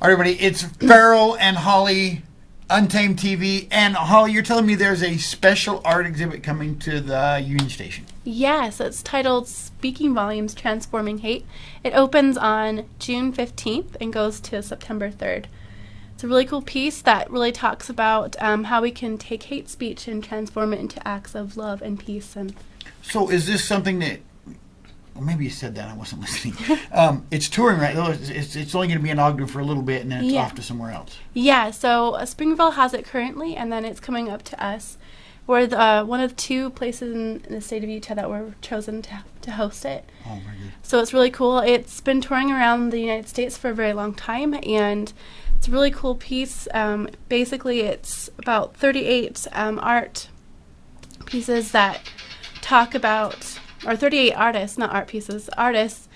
All right, everybody, it's Farrell and Holly, Untamed TV. And Holly, you're telling me there's a special art exhibit coming to the Union Station. Yes, it's titled Speaking Volumes, Transforming Hate. It opens on June 15th and goes to September 3rd. It's a really cool piece that really talks about how we can take hate speech and transform it into acts of love and peace. And So is this something that, well, maybe you said that, I wasn't listening. It's touring, right? It's only going to be in Ogden for a little bit, and then it's off to somewhere else. Yeah, so Springville has it currently, and then it's coming up to us. We're one of 2 places in the state of Utah that were chosen to host it. Oh, very good. So it's really cool. It's been touring around the United States for a very long time, and it's a really cool piece. Basically, it's about 38 art pieces that talk about, or 38 artists, not art pieces, artists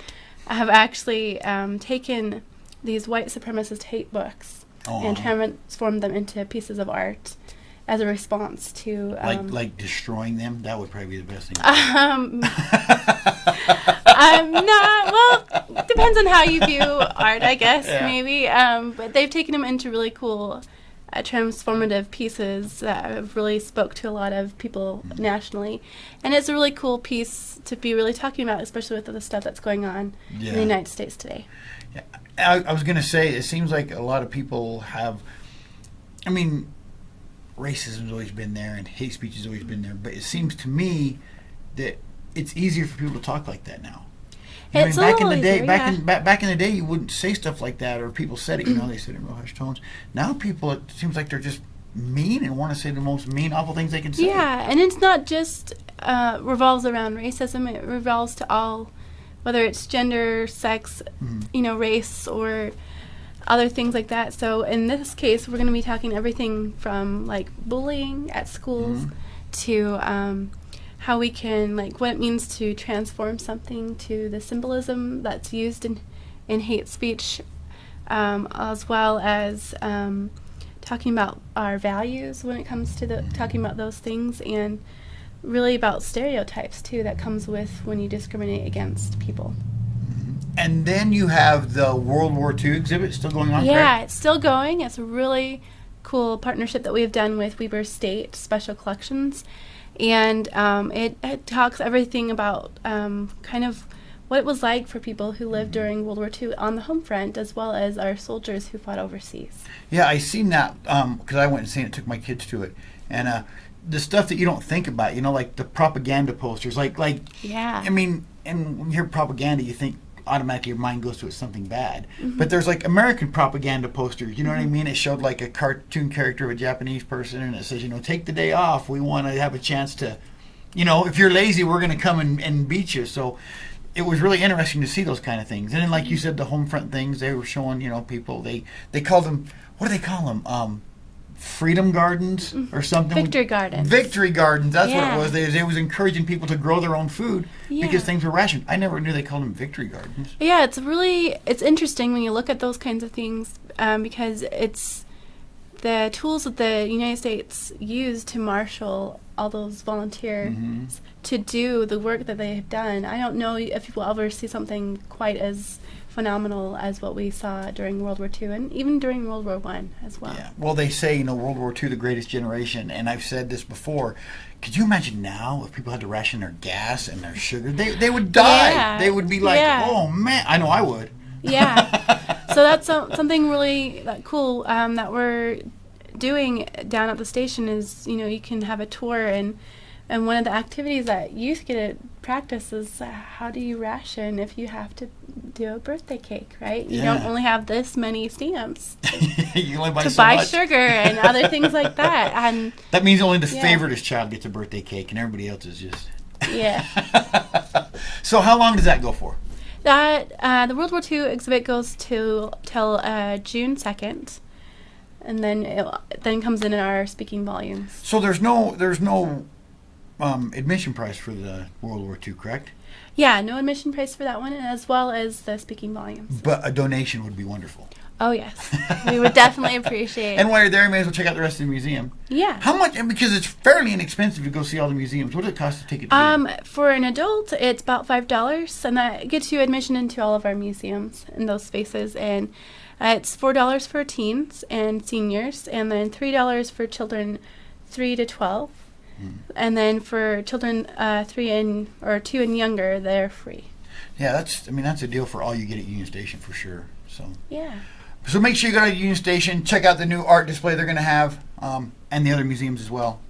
have actually taken these white supremacist hate books and transformed them into pieces of art as a response to... like destroying them? That would probably be the best thing. I'm not, well, depends on how you view art, I guess, maybe. But they've taken them into really cool transformative pieces that have really spoke to a lot of people nationally. And it's a really cool piece to be really talking about, especially with the stuff that's going on in the United States today. Yeah. I was going to say, it seems like a lot of people have, I mean, racism's always been there and hate speech has always been there, but it seems to me that it's easier for people to talk like that now. It's back in the day, easier, back in the day, you wouldn't say stuff like that, or people said it. They said it in real harsh tones. Now people, it seems like they're just mean and want to say the most mean, awful things they can say. Yeah, and it's not just revolves around racism. It revolves to all, whether it's gender, sex, race, or other things like that. So in this case, we're going to be talking everything from like bullying at schools to how we can, like, what it means to transform something, to the symbolism that's used in hate speech, as well as talking about our values when it comes to talking about those things, and really about stereotypes too that comes with when you discriminate against people. And then you have the World War II exhibit still going on, Yeah, correct? it's still going. It's a really cool partnership that we've done with Weber State Special Collections. And it talks everything about kind of what it was like for people who lived during World War II on the home front, as well as our soldiers who fought overseas. Yeah, I seen that because I went and seen it, took my kids to it. And the stuff that you don't think about, like the propaganda posters, like Yeah. I mean, and when you hear propaganda, you think automatically your mind goes to it's something bad. But there's like American propaganda posters, you know what I mean? It showed like a cartoon character of a Japanese person, and it says, take the day off. We want to have a chance to, if you're lazy, we're going to come and beat you. So it was really interesting to see those kind of things. And then, like you said, the home front things, they were showing, people, they called them, what do they call them? Freedom gardens or something. Victory gardens. Victory gardens. That's what it was. They was encouraging people to grow their own food because things were rationed. I never knew they called them victory gardens. Yeah, it's interesting when you look at those kinds of things because it's the tools that the United States used to marshal all those volunteers to do the work that they have done. I don't know if you will ever see something quite as phenomenal as what we saw during World War II and even during World War I as well. Yeah. Well, they say, World War II, the greatest generation, and I've said this before. Could you imagine now if people had to ration their gas and their sugar? They would die. Yeah. They would be like, oh, man. I know I would. Yeah. So that's something really cool that we're doing down at the station is, you can have a tour, and one of the activities that youth get to practice is how do you ration if you have to do a birthday cake, right? You don't only have this many stamps you only buy to so buy much. sugar and other things like that. And that means only the favoritist child gets a birthday cake, and everybody else is just... Yeah. So how long does that go for? That the World War II exhibit goes till June 2nd. And then it then comes in our speaking volumes. So there's no admission price for the World War II, correct? Yeah, no admission price for that one, as well as the speaking volumes. But a donation would be wonderful. Oh, yes. We would definitely appreciate And while you're there, you may as well check out the rest of the museum. Yeah. How much? And because it's fairly inexpensive to go see all the museums. What does it cost to take it? For an adult, it's about $5, and that gets you admission into all of our museums in those spaces. And it's $4 for teens and seniors, and then $3 for children 3 to 12. And then for children 2 and younger, they're free. Yeah, that's a deal for all you get at Union Station for sure. Yeah. So make sure you go to Union Station, check out the new art display they're going to have, and the other museums as well.